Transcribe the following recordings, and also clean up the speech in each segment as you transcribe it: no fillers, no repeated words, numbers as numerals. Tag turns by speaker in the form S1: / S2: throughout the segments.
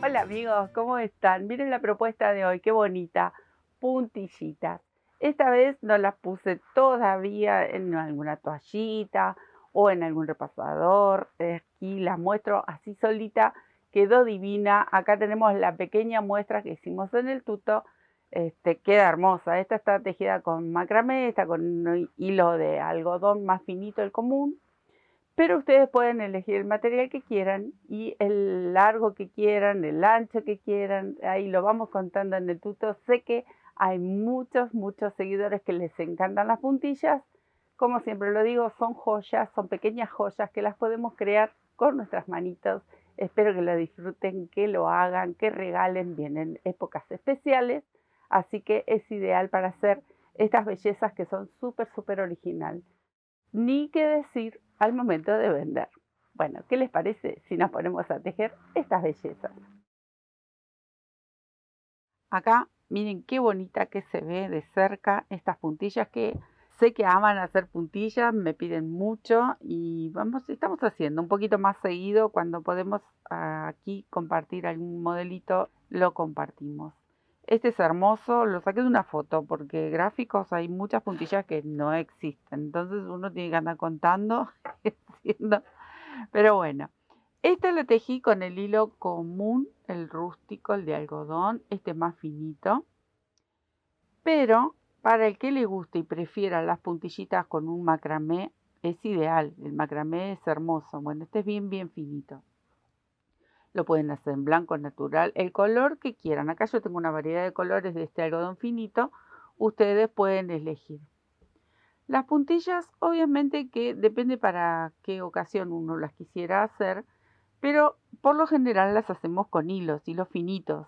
S1: Hola amigos, ¿cómo están? Miren la propuesta de hoy, qué bonita, puntillitas. Esta vez no las puse todavía en alguna toallita o en algún repasador. Aquí las muestro así solita, quedó divina. Acá tenemos la pequeña muestra que hicimos en el tuto. Queda hermosa. Esta está tejida con macramé, está con un hilo de algodón más finito, el común. Pero ustedes pueden elegir el material que quieran y el largo que quieran, el ancho que quieran. Ahí lo vamos contando en el tuto. Sé que hay muchos seguidores que les encantan las puntillas. Como siempre lo digo, son joyas, son pequeñas joyas que las podemos crear con nuestras manitos. Espero que lo disfruten, que lo hagan, que regalen. Vienen épocas especiales, así que es ideal para hacer estas bellezas que son súper original. Ni qué decir al momento de vender. Bueno, ¿qué les parece si nos ponemos a tejer estas bellezas? Acá, miren qué bonita que se ve de cerca estas puntillas que sé que aman hacer puntillas, me piden mucho y estamos haciendo un poquito más seguido cuando podemos aquí compartir algún modelito, lo compartimos. Este es hermoso, lo saqué de una foto porque gráficos hay muchas puntillas que no existen, entonces uno tiene que andar contando, haciendo. Pero bueno, esta la tejí con el hilo común, el rústico, el de algodón, este más finito. Pero para el que le guste y prefiera las puntillitas con un macramé, es ideal. El macramé es hermoso. Bueno, este es bien finito. Lo pueden hacer en blanco natural, el color que quieran. Acá yo tengo una variedad de colores de este algodón finito. Ustedes pueden elegir. Las puntillas, obviamente que depende para qué ocasión uno las quisiera hacer, pero por lo general las hacemos con hilos finitos.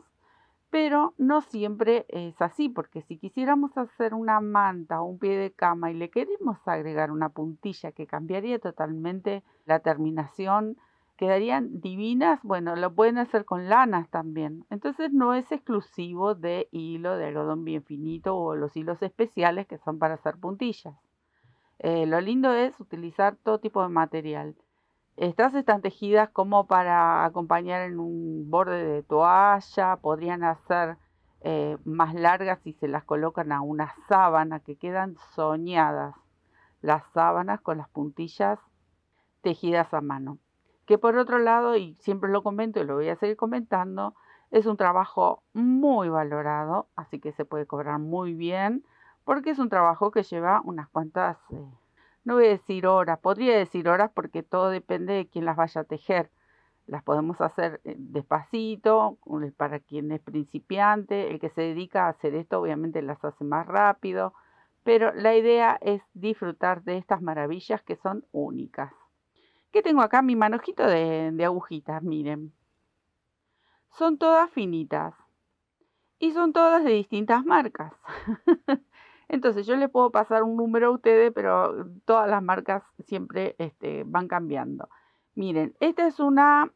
S1: Pero no siempre es así, porque si quisiéramos hacer una manta o un pie de cama y le queremos agregar una puntilla que cambiaría totalmente la terminación, quedarían divinas, bueno, lo pueden hacer con lanas también. Entonces no es exclusivo de hilo de algodón bien finito o los hilos especiales que son para hacer puntillas. Lo lindo es utilizar todo tipo de material. Estas están tejidas como para acompañar en un borde de toalla, podrían hacer más largas si se las colocan a una sábana, que quedan soñadas las sábanas con las puntillas tejidas a mano. Que por otro lado, y siempre lo comento y lo voy a seguir comentando, es un trabajo muy valorado, así que se puede cobrar muy bien, porque es un trabajo que lleva unas cuantas, no voy a decir horas, podría decir horas porque todo depende de quién las vaya a tejer. Las podemos hacer despacito, para quien es principiante, el que se dedica a hacer esto obviamente las hace más rápido, pero la idea es disfrutar de estas maravillas que son únicas. ¿Qué tengo acá? Mi manojito de agujitas, miren. Son todas finitas y son todas de distintas marcas. Entonces yo les puedo pasar un número a ustedes, pero todas las marcas siempre van cambiando. Miren, esta es una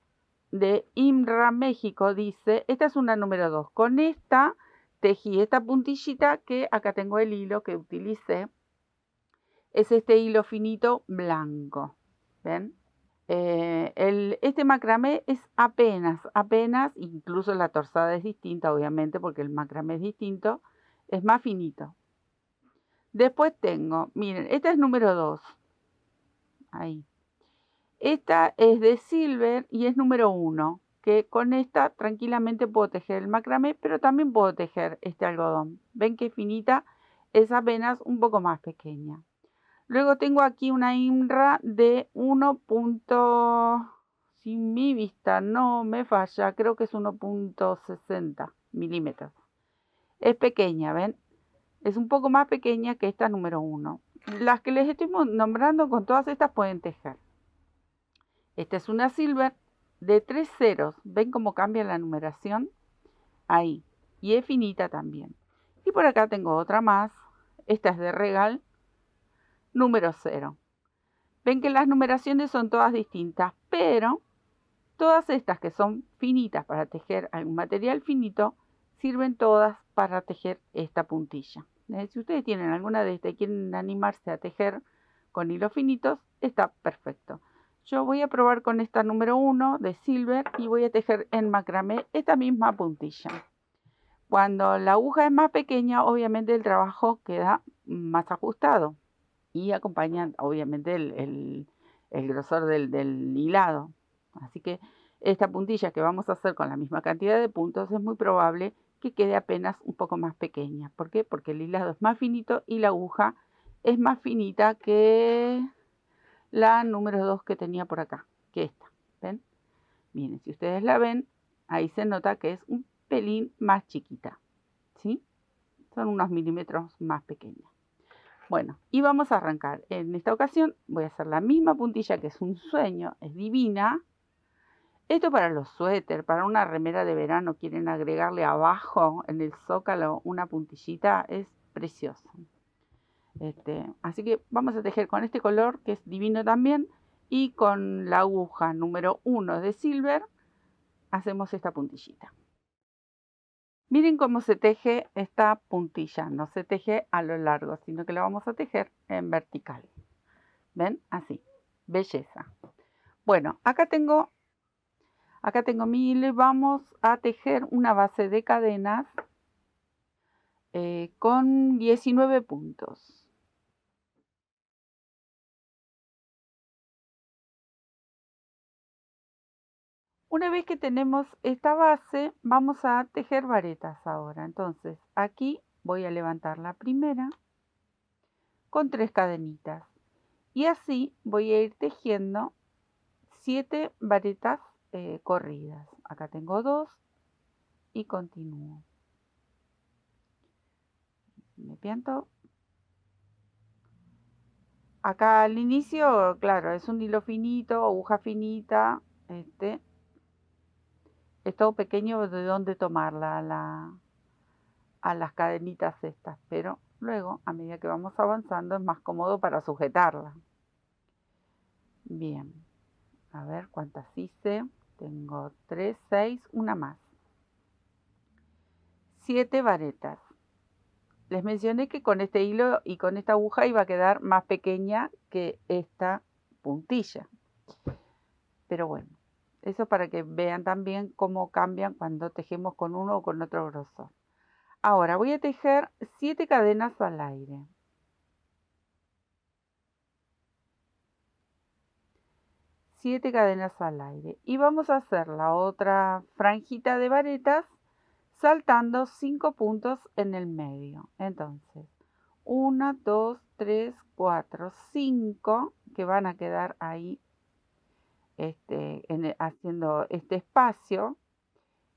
S1: de IMRA México, dice, esta es una número 2. Con esta tejí esta puntillita que acá tengo el hilo que utilicé. Es este hilo finito blanco. ¿Ven? Este macramé es apenas, incluso la torzada es distinta, obviamente, porque el macramé es distinto, es más finito. Después tengo, miren, esta es número 2. Ahí. Esta es de silver y es número 1, que con esta tranquilamente puedo tejer el macramé, pero también puedo tejer este algodón. ¿Ven qué finita? Es apenas un poco más pequeña. Luego tengo aquí una IMRA de 1. Si mi vista no me falla, creo que es 1,60 milímetros. Es pequeña, ¿ven? Es un poco más pequeña que esta número 1. Las que les estoy nombrando, con todas estas pueden tejer. Esta es una silver de 3 ceros. ¿Ven cómo cambia la numeración? Ahí. Y es finita también. Y por acá tengo otra más. Esta es de regal, número 0. Ven que las numeraciones son todas distintas, pero todas estas que son finitas para tejer algún material finito, sirven todas para tejer esta puntilla. Si ustedes tienen alguna de estas y quieren animarse a tejer con hilos finitos, está perfecto. yo voy a probar con esta número 1 de silver y voy a tejer en macramé esta misma puntilla. Cuando la aguja es más pequeña, obviamente el trabajo queda más ajustado y acompaña obviamente el grosor del hilado. Así que esta puntilla que vamos a hacer con la misma cantidad de puntos es muy probable que quede apenas un poco más pequeña. ¿Por qué? Porque el hilado es más finito y la aguja es más finita que la número 2 que tenía por acá, que esta. ¿Ven? Miren, si ustedes la ven, ahí se nota que es un pelín más chiquita. ¿Sí? Son unos milímetros más pequeños. Bueno, y vamos a arrancar. En esta ocasión voy a hacer la misma puntilla, que es un sueño, es divina. Esto para los suéteres, para una remera de verano, quieren agregarle abajo en el zócalo una puntillita, es precioso. Así que vamos a tejer con este color, que es divino también, y con la aguja número 1 de silver, hacemos esta puntillita. Miren cómo se teje esta puntilla, no se teje a lo largo, sino que la vamos a tejer en vertical. ¿Ven? Así, belleza. Bueno, acá tengo mi hilo y vamos a tejer una base de cadenas con 19 puntos. Una vez que tenemos esta base, vamos a tejer varetas ahora. Entonces, aquí voy a levantar la primera con 3 cadenitas. Y así voy a ir tejiendo 7 varetas corridas. Acá tengo 2 y continúo. Me pianto. Acá al inicio, claro, es un hilo finito, aguja finita. Es todo pequeño de dónde tomarla a las cadenitas estas, pero luego, a medida que vamos avanzando, es más cómodo para sujetarla. Bien, a ver cuántas hice. Tengo 3, 6, una más. 7 varetas. Les mencioné que con este hilo y con esta aguja iba a quedar más pequeña que esta puntilla. Pero bueno, eso para que vean también cómo cambian cuando tejemos con uno o con otro grosor. Ahora voy a tejer 7 cadenas al aire. 7 cadenas al aire. Y vamos a hacer la otra franjita de varetas saltando 5 puntos en el medio. Entonces, 1, 2, 3, 4, 5 que van a quedar ahí haciendo este espacio.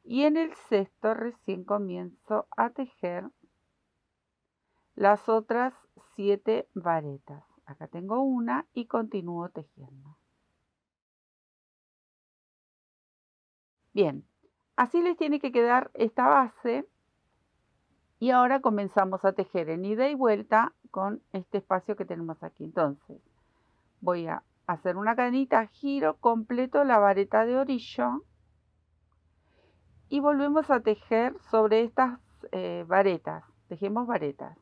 S1: Y en el sexto recién comienzo a tejer las otras 7 varetas. Acá tengo una y continúo tejiendo. Bien, así les tiene que quedar esta base. Y ahora comenzamos a tejer en ida y vuelta con este espacio que tenemos aquí. Entonces, voy a hacer una cadenita, giro completo la vareta de orillo y volvemos a tejer sobre estas varetas. Tejemos varetas.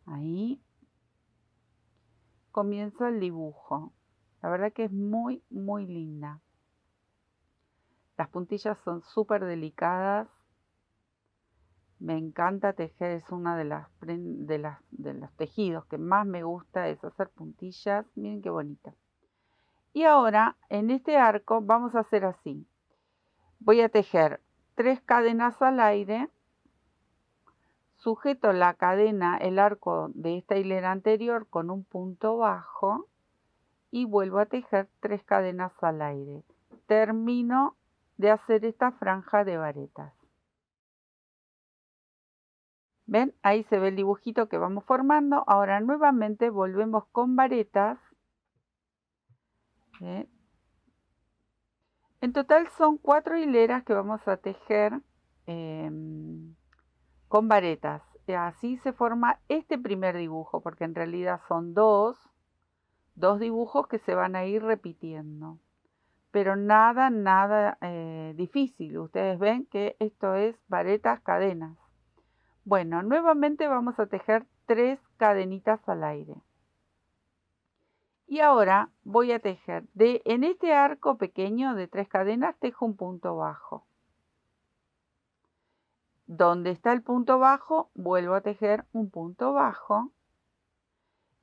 S1: Ahí comienzo el dibujo. La verdad que es muy, muy linda. Las puntillas son súper delicadas. Me encanta tejer, es una de los tejidos que más me gusta, es hacer puntillas. Miren qué bonita. Y ahora en este arco vamos a hacer así. Voy a tejer 3 cadenas al aire. Sujeto la cadena, el arco de esta hilera anterior con un punto bajo y vuelvo a tejer 3 cadenas al aire. Termino de hacer esta franja de varetas. ¿Ven? Ahí se ve el dibujito que vamos formando. Ahora nuevamente volvemos con varetas. ¿Eh? En total son 4 hileras que vamos a tejer con varetas. Así se forma este primer dibujo, porque en realidad son dos dibujos que se van a ir repitiendo. Pero nada difícil. Ustedes ven que esto es varetas, cadenas. Bueno, nuevamente vamos a tejer 3 cadenitas al aire. Y ahora voy a tejer en este arco pequeño de 3 cadenas, tejo un punto bajo. Donde está el punto bajo, vuelvo a tejer un punto bajo.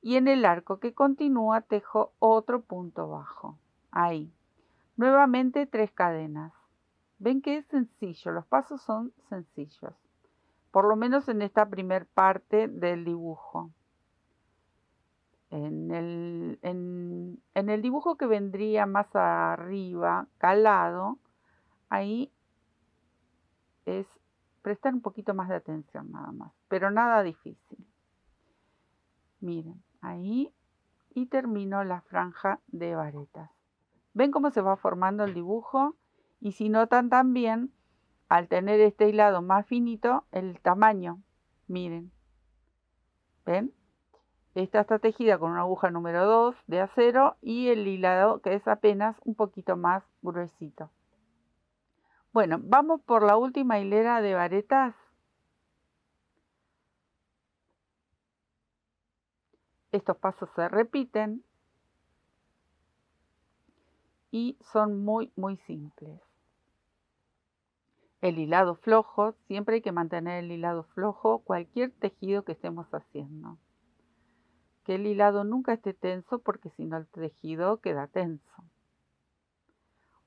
S1: Y en el arco que continúa, tejo otro punto bajo. Ahí. Nuevamente 3 cadenas. Ven que es sencillo, los pasos son sencillos. Por lo menos en esta primer parte del dibujo. En el dibujo que vendría más arriba, calado, ahí es prestar un poquito más de atención nada más, pero nada difícil. Miren, ahí y termino la franja de varetas. ¿Ven cómo se va formando el dibujo? Y si notan también, al tener este hilado más finito, el tamaño, miren, ¿ven? Esta está tejida con una aguja número 2 de acero y el hilado que es apenas un poquito más gruesito. Bueno, vamos por la última hilera de varetas. Estos pasos se repiten y son muy simples. El hilado flojo, siempre hay que mantener el hilado flojo cualquier tejido que estemos haciendo. Que el hilado nunca esté tenso porque si no el tejido queda tenso.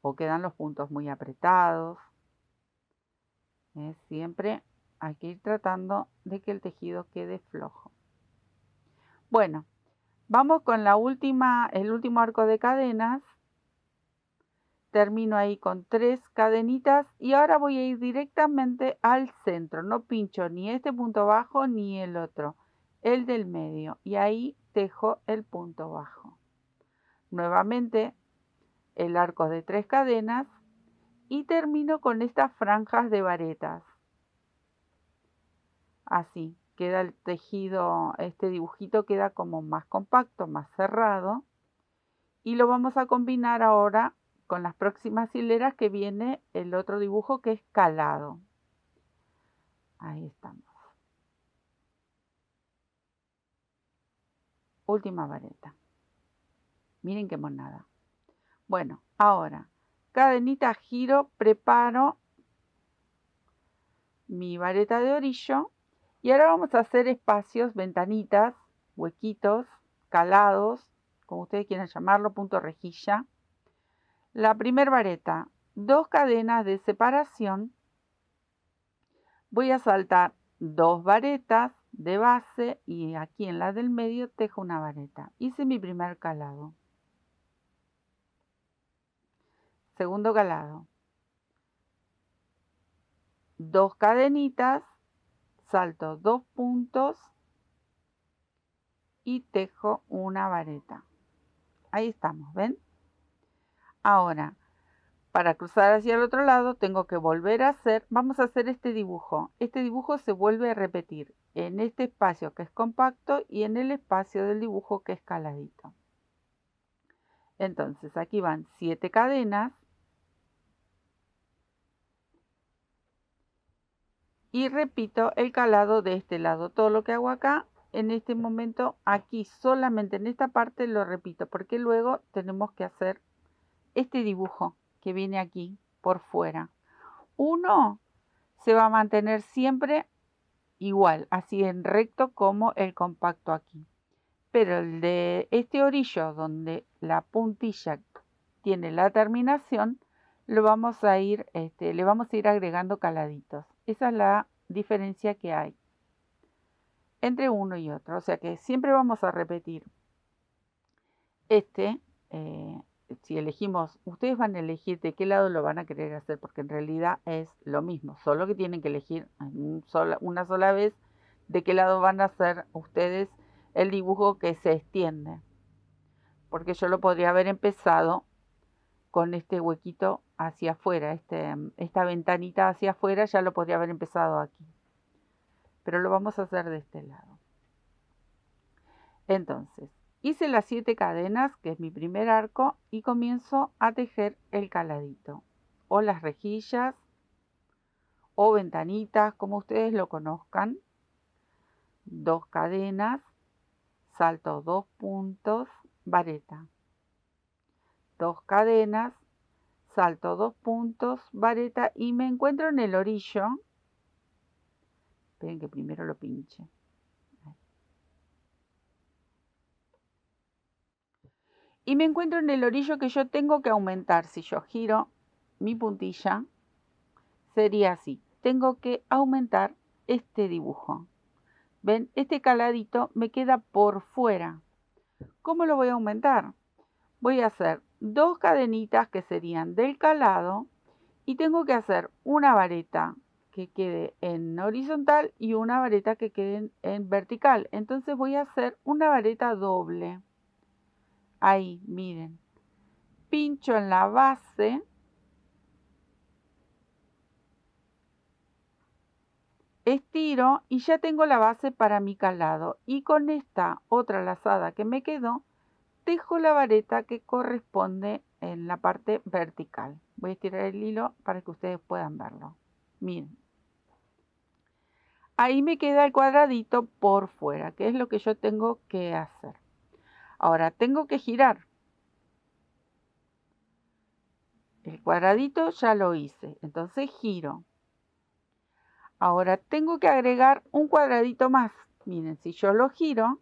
S1: O quedan los puntos muy apretados. Siempre hay que ir tratando de que el tejido quede flojo. Bueno, vamos con el último arco de cadenas. Termino ahí con 3 cadenitas y ahora voy a ir directamente al centro. No pincho ni este punto bajo ni el otro, el del medio. Y ahí tejo el punto bajo. Nuevamente el arco de 3 cadenas y termino con estas franjas de varetas. Así queda el tejido, este dibujito queda como más compacto, más cerrado. Y lo vamos a combinar ahora con las próximas hileras que viene el otro dibujo que es calado. Ahí estamos. Última vareta. Miren qué monada. Bueno, ahora, cadenita giro, preparo mi vareta de orillo y ahora vamos a hacer espacios, ventanitas, huequitos, calados, como ustedes quieran llamarlo, punto rejilla. La primer vareta, 2 cadenas de separación. Voy a saltar 2 varetas de base y aquí en la del medio tejo una vareta. Hice mi primer calado. Segundo calado. 2 cadenitas, salto 2 puntos y tejo una vareta. Ahí estamos, ¿ven? Ahora, para cruzar hacia el otro lado tengo que volver a hacer, vamos a hacer este dibujo. Este dibujo se vuelve a repetir en este espacio que es compacto y en el espacio del dibujo que es caladito. Entonces aquí van 7 cadenas y repito el calado de este lado. Todo lo que hago acá, en este momento, aquí solamente en esta parte lo repito porque luego tenemos que hacer este dibujo que viene aquí por fuera. Uno se va a mantener siempre igual, así en recto como el compacto aquí. Pero el de este orillo donde la puntilla tiene la terminación, le vamos a ir agregando caladitos. Esa es la diferencia que hay entre uno y otro. O sea que siempre vamos a repetir si elegimos, ustedes van a elegir de qué lado lo van a querer hacer, porque en realidad es lo mismo, solo que tienen que elegir una sola vez de qué lado van a hacer ustedes el dibujo que se extiende. Porque yo lo podría haber empezado con este huequito hacia afuera, esta ventanita hacia afuera, ya lo podría haber empezado aquí. Pero lo vamos a hacer de este lado. Entonces, hice las 7 cadenas, que es mi primer arco, y comienzo a tejer el caladito, o las rejillas, o ventanitas, como ustedes lo conozcan. 2 cadenas, salto 2 puntos vareta, 2 cadenas, salto 2 puntos, vareta y me encuentro en el orillo. Esperen que primero lo pinche. Y me encuentro en el orillo que yo tengo que aumentar. Si yo giro mi puntilla, sería así. Tengo que aumentar este dibujo. ¿Ven? Este caladito me queda por fuera. ¿Cómo lo voy a aumentar? Voy a hacer 2 cadenitas que serían del calado y tengo que hacer una vareta que quede en horizontal y una vareta que quede en vertical. Entonces voy a hacer una vareta doble. Ahí, miren. Pincho en la base. Estiro y ya tengo la base para mi calado. Y con esta otra lazada que me quedó, tejo la vareta que corresponde en la parte vertical. Voy a estirar el hilo para que ustedes puedan verlo. Miren. Ahí me queda el cuadradito por fuera, que es lo que yo tengo que hacer. Ahora tengo que girar. El cuadradito ya lo hice, entonces giro. Ahora tengo que agregar un cuadradito más. Miren, si yo lo giro,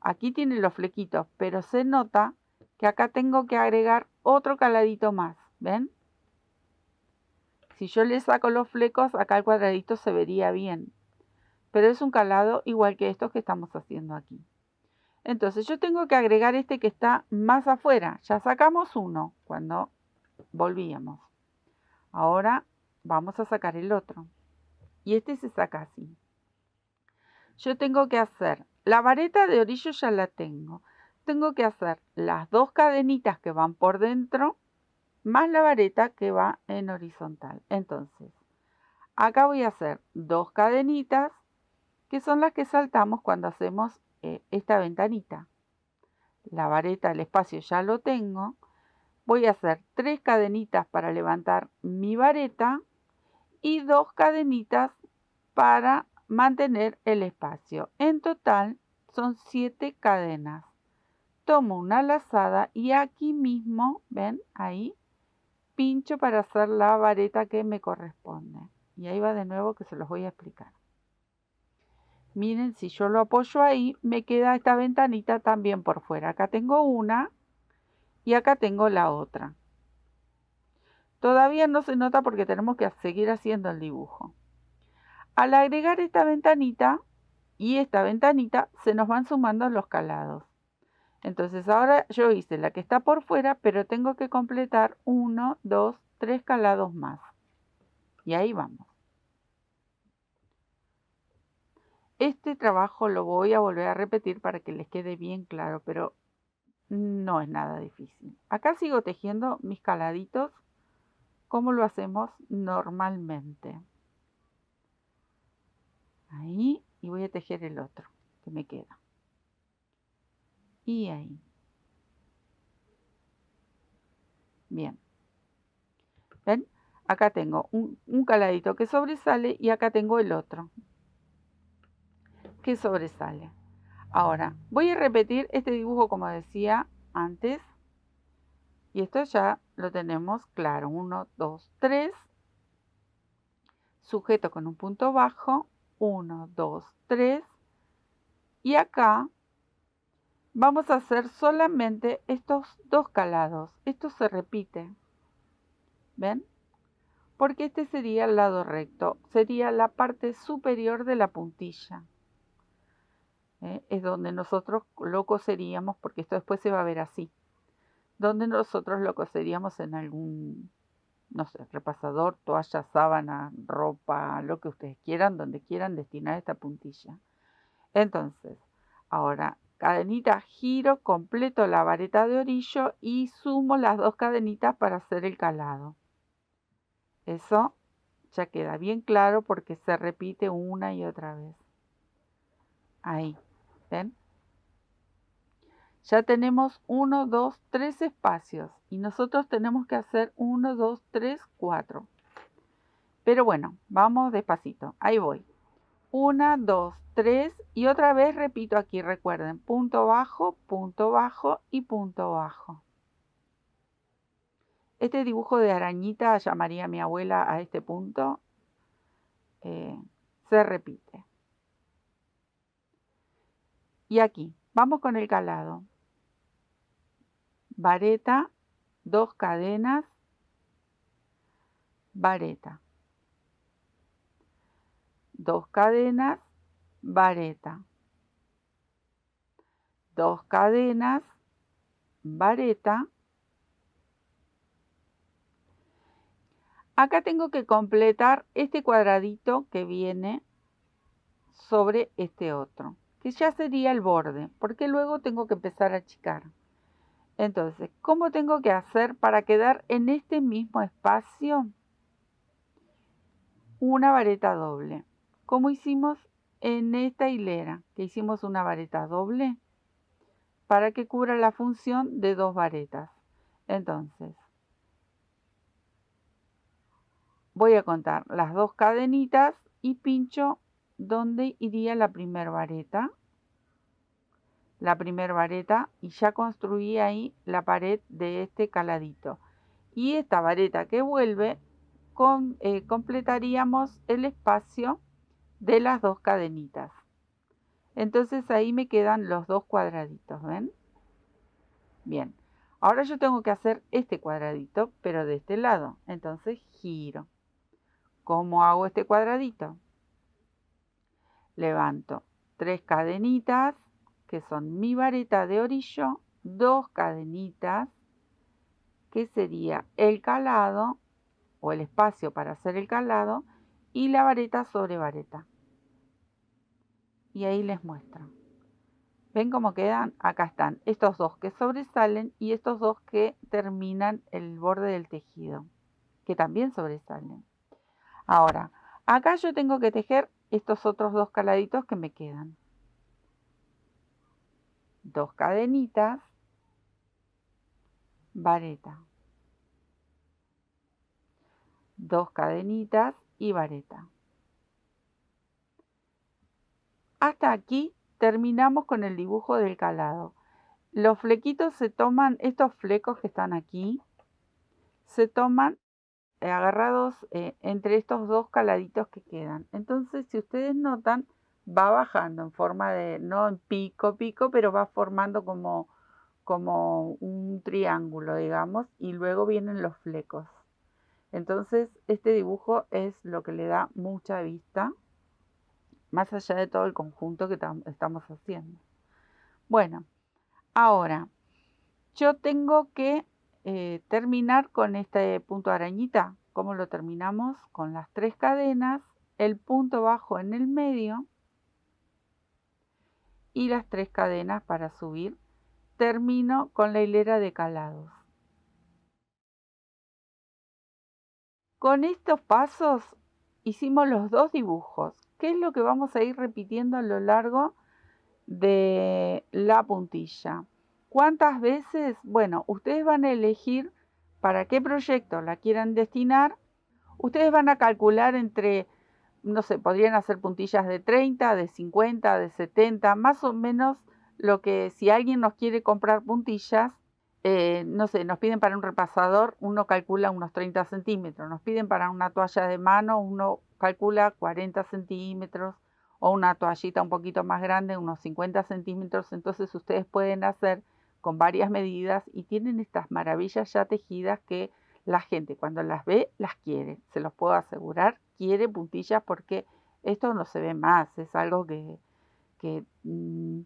S1: aquí tiene los flequitos, pero se nota que acá tengo que agregar otro caladito más. ¿Ven? Si yo le saco los flecos, acá el cuadradito se vería bien. Pero es un calado igual que estos que estamos haciendo aquí. Entonces yo tengo que agregar este que está más afuera. Ya sacamos uno cuando volvíamos. Ahora vamos a sacar el otro. Y este se saca así. Yo tengo que hacer, la vareta de orillo ya la tengo. Tengo que hacer las 2 cadenitas que van por dentro, más la vareta que va en horizontal. Entonces, acá voy a hacer 2 cadenitas, que son las que saltamos cuando hacemos esta ventanita. La vareta, el espacio ya lo tengo. Voy a hacer 3 cadenitas para levantar mi vareta y 2 cadenitas para mantener el espacio. En total son 7 cadenas. Tomo una lazada y aquí mismo, ven, ahí, pincho para hacer la vareta que me corresponde. Y ahí va de nuevo que se los voy a explicar. Miren, si yo lo apoyo ahí, me queda esta ventanita también por fuera. Acá tengo una y acá tengo la otra. Todavía no se nota porque tenemos que seguir haciendo el dibujo. Al agregar esta ventanita y esta ventanita, se nos van sumando los calados. Entonces ahora yo hice la que está por fuera, pero tengo que completar 1, 2, 3 calados más. Y ahí vamos. Este trabajo lo voy a volver a repetir para que les quede bien claro, pero no es nada difícil. Acá sigo tejiendo mis caladitos como lo hacemos normalmente. Ahí, y voy a tejer el otro que me queda. Y ahí. Bien. ¿Ven? Acá tengo un caladito que sobresale y acá tengo el otro que sobresale. Ahora, voy a repetir este dibujo como decía antes. Y esto ya lo tenemos claro. 1, 2, 3. Sujeto con un punto bajo. 1, 2, 3. Y acá vamos a hacer solamente estos 2 calados. Esto se repite. ¿Ven? Porque este sería el lado recto. Sería la parte superior de la puntilla. Es donde nosotros lo coseríamos, porque esto después se va a ver así. Donde nosotros lo coseríamos en algún, no sé, repasador, toalla, sábana, ropa, lo que ustedes quieran, donde quieran destinar esta puntilla. Entonces, ahora, cadenita, giro, completo la vareta de orillo y sumo las 2 cadenitas para hacer el calado. Eso ya queda bien claro porque se repite una y otra vez. Ahí, ¿ven? Ya tenemos 1, 2, 3 espacios y nosotros tenemos que hacer 1, 2, 3, 4. Pero bueno, vamos despacito. Ahí voy. 1, 2, 3 y otra vez repito aquí, recuerden, punto bajo y punto bajo. Este dibujo de arañita, llamaría mi abuela a este punto, se repite. Y aquí, vamos con el calado. Vareta, 2 cadenas, vareta. 2 cadenas, vareta. 2 cadenas, vareta. Acá tengo que completar este cuadradito que viene sobre este otro, que ya sería el borde, porque luego tengo que empezar a achicar. Entonces, ¿cómo tengo que hacer para quedar en este mismo espacio? Una vareta doble. Como hicimos en esta hilera, que hicimos una vareta doble para que cubra la función de 2 varetas. Entonces, voy a contar las 2 cadenitas y pincho donde iría la primera vareta. Y ya construí ahí la pared de este caladito. Y esta vareta que vuelve, completaríamos el espacio de las 2 cadenitas. Entonces ahí me quedan los 2 cuadraditos, ¿ven? Bien, ahora yo tengo que hacer este cuadradito, pero de este lado. Entonces giro. ¿Cómo hago este cuadradito? Levanto 3 cadenitas, que son mi vareta de orillo, 2 cadenitas, que sería el calado, o el espacio para hacer el calado, y la vareta sobre vareta. Y ahí les muestro. ¿Ven cómo quedan? Acá están estos 2 que sobresalen y estos 2 que terminan el borde del tejido, que también sobresalen. Ahora, acá yo tengo que tejer estos otros 2 caladitos que me quedan. 2 cadenitas, vareta. 2 cadenitas y vareta. Hasta aquí terminamos con el dibujo del calado. Los flequitos se toman, estos flecos que están aquí, se toman agarrados entre estos 2 caladitos que quedan. Entonces, si ustedes notan, va bajando en forma de, no en pico, pero va formando como un triángulo, digamos, y luego vienen los flecos. Entonces, este dibujo es lo que le da mucha vista, más allá de todo el conjunto que estamos haciendo. Bueno, ahora yo tengo que terminar con este punto arañita. ¿Cómo lo terminamos? Con las 3 cadenas, el punto bajo en el medio y las 3 cadenas para subir. Termino con la hilera de calados. Con estos pasos hicimos los 2 dibujos. ¿Qué es lo que vamos a ir repitiendo a lo largo de la puntilla? ¿Cuántas veces? Bueno, ustedes van a elegir para qué proyecto la quieran destinar. Ustedes van a calcular entre, no sé, podrían hacer puntillas de 30, de 50, de 70, más o menos lo que si alguien nos quiere comprar puntillas, no sé, nos piden para un repasador, uno calcula unos 30 centímetros, nos piden para una toalla de mano, uno calcula 40 centímetros, o una toallita un poquito más grande, unos 50 centímetros, entonces ustedes pueden hacer con varias medidas y tienen estas maravillas ya tejidas que la gente cuando las ve, las quiere, se los puedo asegurar, quiere puntillas porque esto no se ve más, es algo que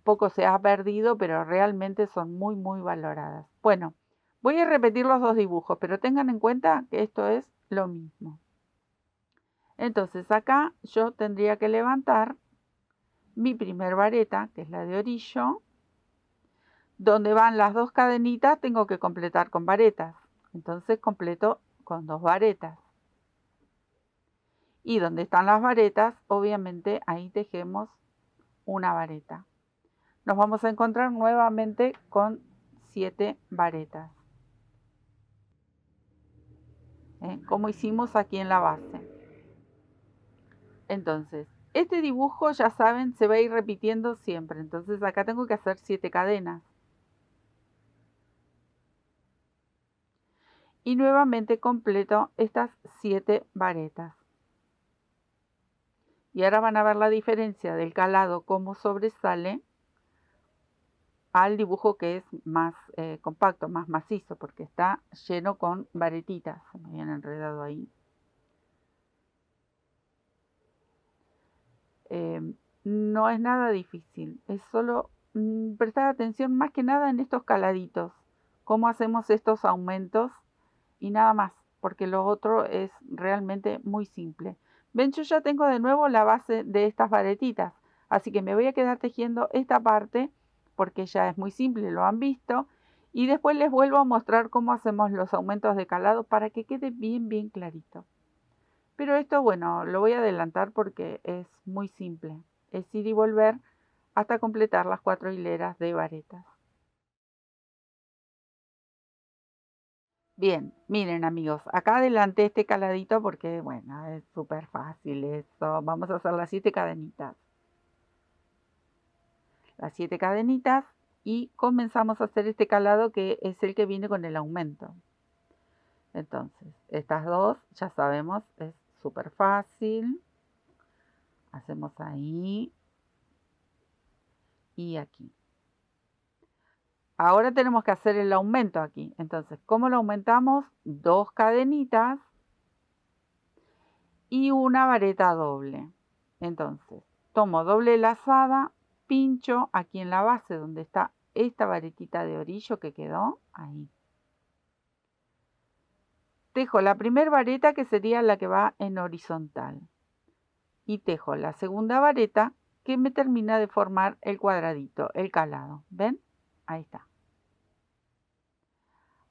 S1: poco se ha perdido, pero realmente son muy, muy valoradas. Bueno, voy a repetir los 2 dibujos, pero tengan en cuenta que esto es lo mismo. Entonces acá yo tendría que levantar mi primer vareta, que es la de orillo, donde van las 2 cadenitas tengo que completar con varetas. Entonces completo con 2 varetas. Y donde están las varetas, obviamente ahí tejemos una vareta. Nos vamos a encontrar nuevamente con 7 varetas, como hicimos aquí en la base. Entonces, Este dibujo, ya saben, se va a ir repitiendo siempre. Entonces acá tengo que hacer 7 cadenas. Y nuevamente completo estas 7 varetas. Y ahora van a ver la diferencia del calado, cómo sobresale al dibujo que es más compacto, más macizo, porque está lleno con varetitas. Se me habían enredado ahí. No es nada difícil, es solo prestar atención más que nada en estos caladitos, cómo hacemos estos aumentos y nada más, porque lo otro es realmente muy simple. Ven, yo ya tengo de nuevo la base de estas varetitas, así que me voy a quedar tejiendo esta parte porque ya es muy simple, lo han visto, y después les vuelvo a mostrar cómo hacemos los aumentos de calado para que quede bien clarito. Pero esto, bueno, lo voy a adelantar porque es muy simple. Es ir y volver hasta completar las 4 hileras de varetas. Bien, miren amigos, acá adelanté este caladito porque, bueno, es súper fácil esto. Vamos a hacer las 7 cadenitas. Las 7 cadenitas y comenzamos a hacer este calado que es el que viene con el aumento. Entonces, estas dos, ya sabemos, es súper fácil. Hacemos ahí y aquí. Ahora tenemos que hacer el aumento aquí. Entonces, ¿cómo lo aumentamos? 2 cadenitas y una vareta doble. Entonces, tomo doble lazada, pincho aquí en la base donde está esta varetita de orillo que quedó, ahí. Tejo la primera vareta que sería la que va en horizontal. Y tejo la segunda vareta que me termina de formar el cuadradito, el calado. ¿Ven? Ahí está.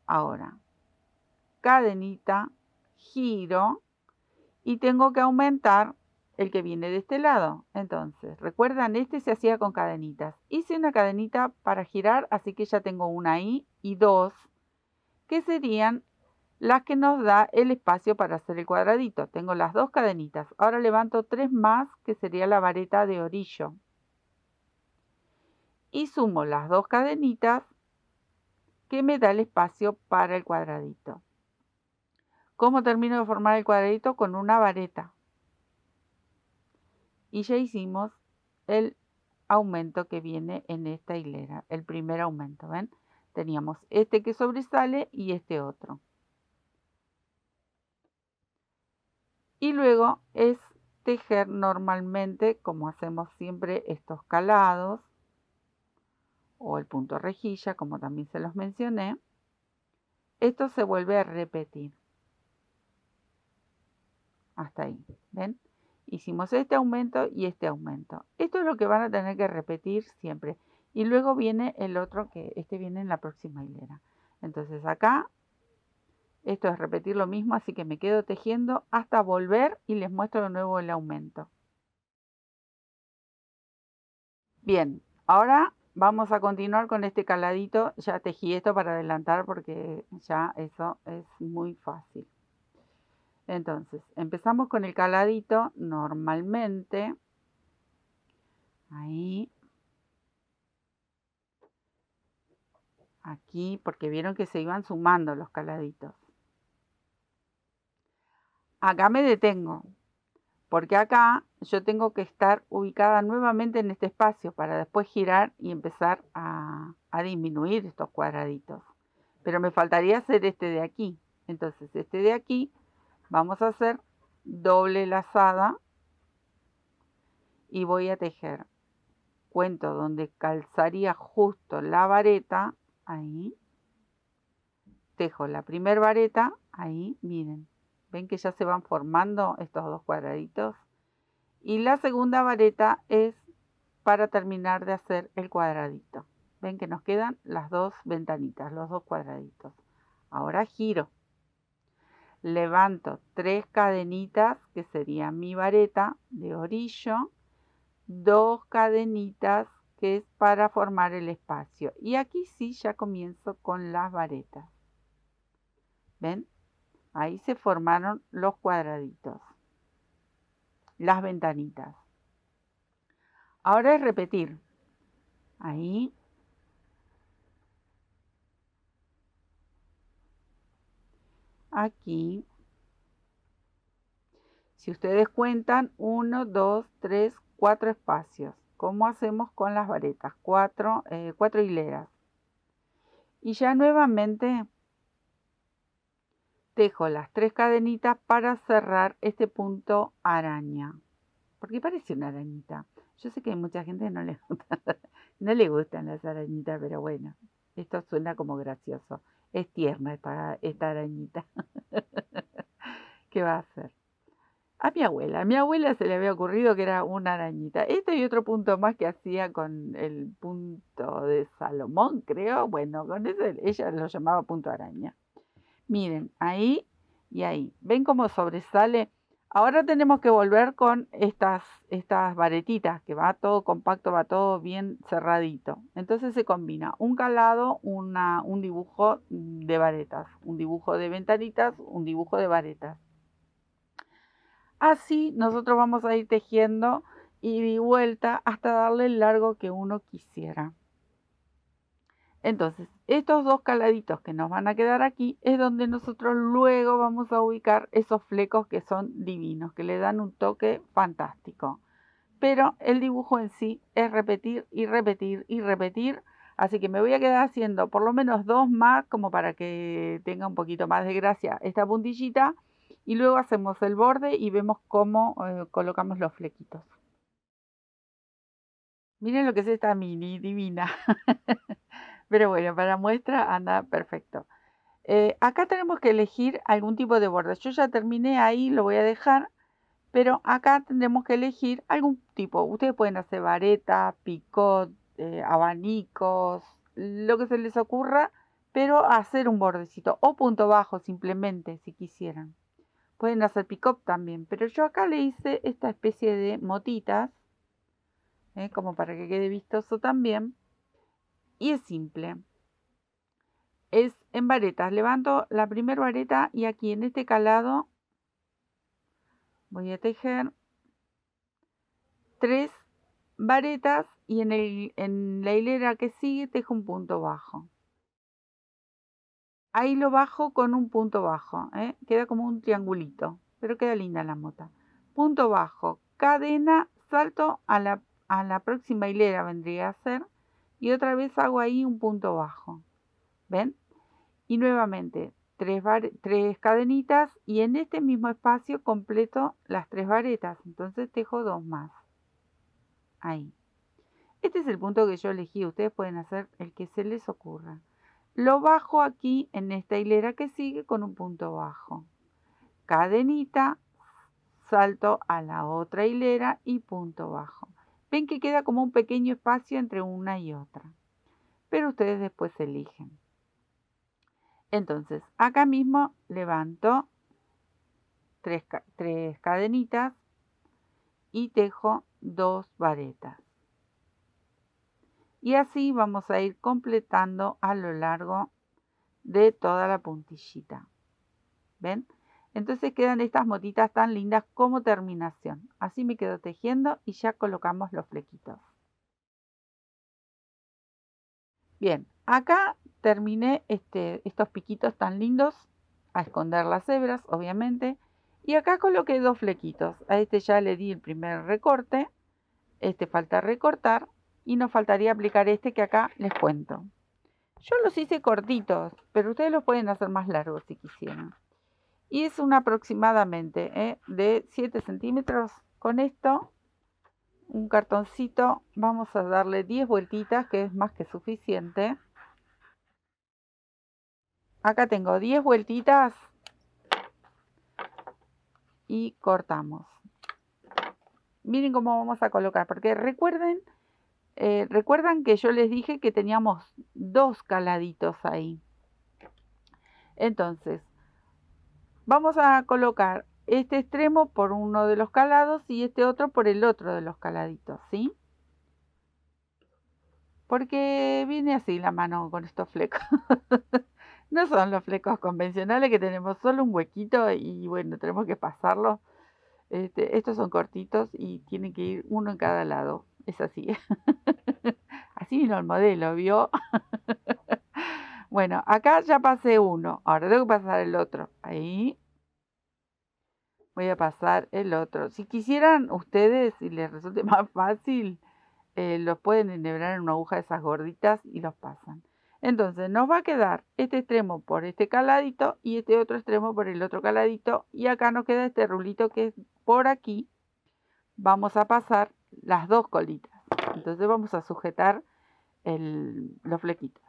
S1: Ahora, cadenita, giro y tengo que aumentar el que viene de este lado. Entonces, recuerdan, este se hacía con cadenitas. Hice una cadenita para girar, así que ya tengo una ahí y dos, que serían las que nos da el espacio para hacer el cuadradito. Tengo las 2 cadenitas. Ahora levanto 3 más, que sería la vareta de orillo. Y sumo las 2 cadenitas que me da el espacio para el cuadradito. ¿Cómo termino de formar el cuadradito? Con una vareta. Y ya hicimos el aumento que viene en esta hilera, el primer aumento, ¿ven? Teníamos este que sobresale y este otro. Y luego es tejer normalmente, como hacemos siempre, estos calados, o el punto rejilla, como también se los mencioné. Esto se vuelve a repetir. Hasta ahí, ¿ven? Hicimos este aumento y este aumento. Esto es lo que van a tener que repetir siempre. Y luego viene el otro, que este viene en la próxima hilera. Entonces acá, esto es repetir lo mismo, así que me quedo tejiendo hasta volver y les muestro de nuevo el aumento. Bien, ahora vamos a continuar con este caladito. Ya tejí esto para adelantar porque ya eso es muy fácil. Entonces, empezamos con el caladito normalmente. Ahí. Aquí, porque vieron que se iban sumando los caladitos. Acá me detengo, porque acá yo tengo que estar ubicada nuevamente en este espacio para después girar y empezar a disminuir estos cuadraditos. Pero me faltaría hacer este de aquí. Entonces, este de aquí vamos a hacer doble lazada y voy a tejer. Cuento donde calzaría justo la vareta, ahí. Tejo la primera vareta, ahí, miren. ¿Ven que ya se van formando estos dos cuadraditos? Y la segunda vareta es para terminar de hacer el cuadradito. Ven que nos quedan las dos ventanitas, los dos cuadraditos. Ahora giro. Levanto 3 cadenitas, que sería mi vareta de orillo. 2 cadenitas, que es para formar el espacio. Y aquí sí ya comienzo con las varetas. ¿Ven? Ahí se formaron los cuadraditos, las ventanitas. Ahora es repetir. Ahí. Aquí. Si ustedes cuentan, 1, 2, 3, 4 espacios. ¿Cómo hacemos con las varetas? 4 hileras. Y ya nuevamente tejo las 3 cadenitas para cerrar este punto araña. Porque parece una arañita. Yo sé que hay mucha gente que no le gusta, no le gustan las arañitas, pero bueno, esto suena como gracioso. Es tierna esta arañita. ¿Qué va a hacer? A mi abuela se le había ocurrido que era una arañita. Este y otro punto más que hacía con el punto de Salomón, creo. Bueno, con ese ella lo llamaba punto araña. Miren, ahí y ahí. ¿Ven cómo sobresale? Ahora tenemos que volver con estas varetitas, que va todo compacto, va todo bien cerradito. Entonces se combina un calado, un dibujo de varetas, un dibujo de ventanitas, un dibujo de varetas. Así nosotros vamos a ir tejiendo ida y vuelta hasta darle el largo que uno quisiera. Entonces, estos dos caladitos que nos van a quedar aquí es donde nosotros luego vamos a ubicar esos flecos que son divinos, que le dan un toque fantástico. Pero el dibujo en sí es repetir y repetir y repetir. Así que me voy a quedar haciendo por lo menos 2 más como para que tenga un poquito más de gracia esta puntillita. Y luego hacemos el borde y vemos cómo colocamos los flequitos. Miren lo que es esta mini divina. Pero bueno, para muestra anda perfecto. Acá tenemos que elegir algún tipo de borde. Yo ya terminé ahí, lo voy a dejar. Pero acá tendremos que elegir algún tipo. Ustedes pueden hacer vareta, picot, abanicos, lo que se les ocurra, pero hacer un bordecito o punto bajo simplemente si quisieran. Pueden hacer picot también, pero yo acá le hice esta especie de motitas, como para que quede vistoso también. Y es simple. Es en varetas. Levanto la primera vareta y aquí en este calado voy a tejer 3 varetas y en la hilera que sigue tejo un punto bajo. Ahí lo bajo con un punto bajo, queda como un triangulito, pero queda linda la mota. Punto bajo, cadena, salto a la próxima hilera vendría a ser y otra vez hago ahí un punto bajo. ¿Ven? Y nuevamente 3 cadenitas y en este mismo espacio completo las 3 varetas, entonces tejo 2 más. Ahí. Este es el punto que yo elegí, ustedes pueden hacer el que se les ocurra. Lo bajo aquí en esta hilera que sigue con un punto bajo. Cadenita, salto a la otra hilera y punto bajo. Ven que queda como un pequeño espacio entre una y otra. Pero ustedes después eligen. Entonces, acá mismo levanto 3 cadenitas y tejo 2 varetas. Y así vamos a ir completando a lo largo de toda la puntillita. ¿Ven? Entonces quedan estas motitas tan lindas como terminación. Así me quedo tejiendo y ya colocamos los flequitos. Bien, acá terminé estos piquitos tan lindos, a esconder las hebras, obviamente. Y acá coloqué 2 flequitos. A este ya le di el primer recorte. Este falta recortar. Y nos faltaría aplicar este que acá les cuento. Yo los hice cortitos, pero ustedes los pueden hacer más largos si quisieran. Y es un aproximadamente de 7 centímetros. Con esto, un cartoncito, vamos a darle 10 vueltitas, que es más que suficiente. Acá tengo 10 vueltitas y cortamos. Miren cómo vamos a colocar, porque recuerdan que yo les dije que teníamos 2 caladitos ahí. Entonces, vamos a colocar este extremo por uno de los calados y este otro por el otro de los caladitos, ¿sí? Porque viene así la mano con estos flecos. No son los flecos convencionales que tenemos solo un huequito y bueno, tenemos que pasarlo. Estos son cortitos y tienen que ir uno en cada lado. es así. Así vino el modelo, ¿vio? Bueno, acá ya pasé uno, ahora tengo que pasar el otro. Ahí voy a pasar el otro. Si quisieran ustedes, si les resulte más fácil, los pueden enhebrar en una aguja de esas gorditas y los pasan. Entonces nos va a quedar este extremo por este caladito y este otro extremo por el otro caladito. Y acá nos queda este rulito que es por aquí. Vamos a pasar las dos colitas. Entonces vamos a sujetar los flequitos.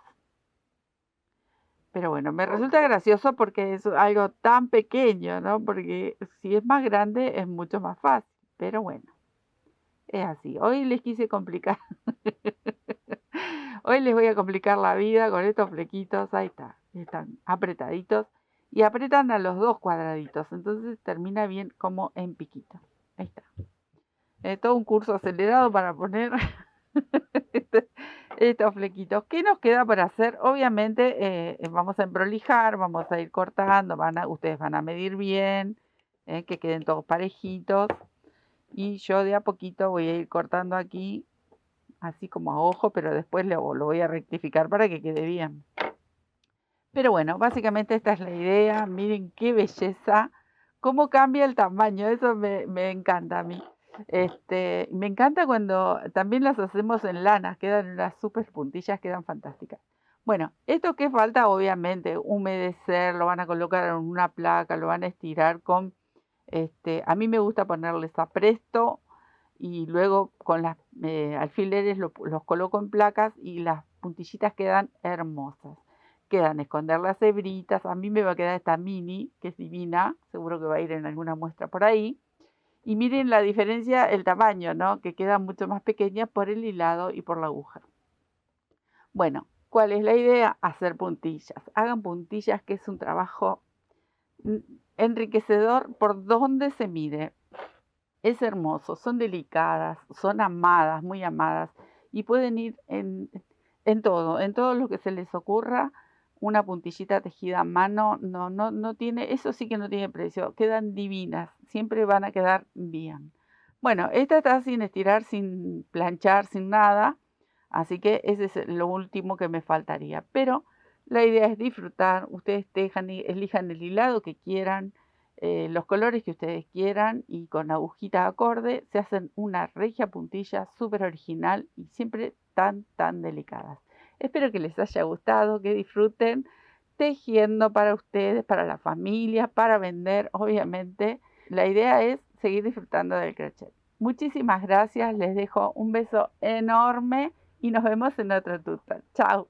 S1: Pero bueno, me resulta gracioso porque es algo tan pequeño, ¿no? Porque si es más grande es mucho más fácil. Pero bueno, es así. Hoy les quise complicar. Hoy les voy a complicar la vida con estos flequitos. Ahí está. Están apretaditos. Y apretan a los dos cuadraditos. Entonces termina bien como en piquito. Ahí está. Todo un curso acelerado para poner estos flequitos. ¿Qué nos queda por hacer? Obviamente vamos a emprolijar, vamos a ir cortando, ustedes van a medir bien, que queden todos parejitos. Y yo de a poquito voy a ir cortando aquí, así como a ojo, pero después lo voy a rectificar para que quede bien. Pero bueno, básicamente esta es la idea. Miren qué belleza, cómo cambia el tamaño, eso me encanta a mí. Me encanta cuando también las hacemos en lana, quedan unas super puntillas, quedan fantásticas. Bueno, esto que falta, obviamente, humedecer, lo van a colocar en una placa, lo van a estirar con, a mí me gusta ponerles apresto y luego con las alfileres los coloco en placas y las puntillitas quedan hermosas. Quedan esconder las hebritas, a mí me va a quedar esta mini, que es divina, seguro que va a ir en alguna muestra por ahí. Y miren la diferencia, el tamaño, ¿no? Que queda mucho más pequeña por el hilado y por la aguja. Bueno, ¿cuál es la idea? Hacer puntillas. Hagan puntillas, que es un trabajo enriquecedor por donde se mire. Es hermoso, son delicadas, son amadas, muy amadas. Y pueden ir en todo lo que se les ocurra. Una puntillita tejida a mano, no tiene, eso sí que no tiene precio, quedan divinas, siempre van a quedar bien. Bueno, esta está sin estirar, sin planchar, sin nada, así que ese es lo último que me faltaría. Pero la idea es disfrutar, ustedes elijan el hilado que quieran, los colores que ustedes quieran y con agujita acorde se hacen una regia puntilla súper original y siempre tan delicadas. Espero que les haya gustado, que disfruten tejiendo para ustedes, para la familia, para vender, obviamente. La idea es seguir disfrutando del crochet. Muchísimas gracias, les dejo un beso enorme y nos vemos en otro tutorial. Chao.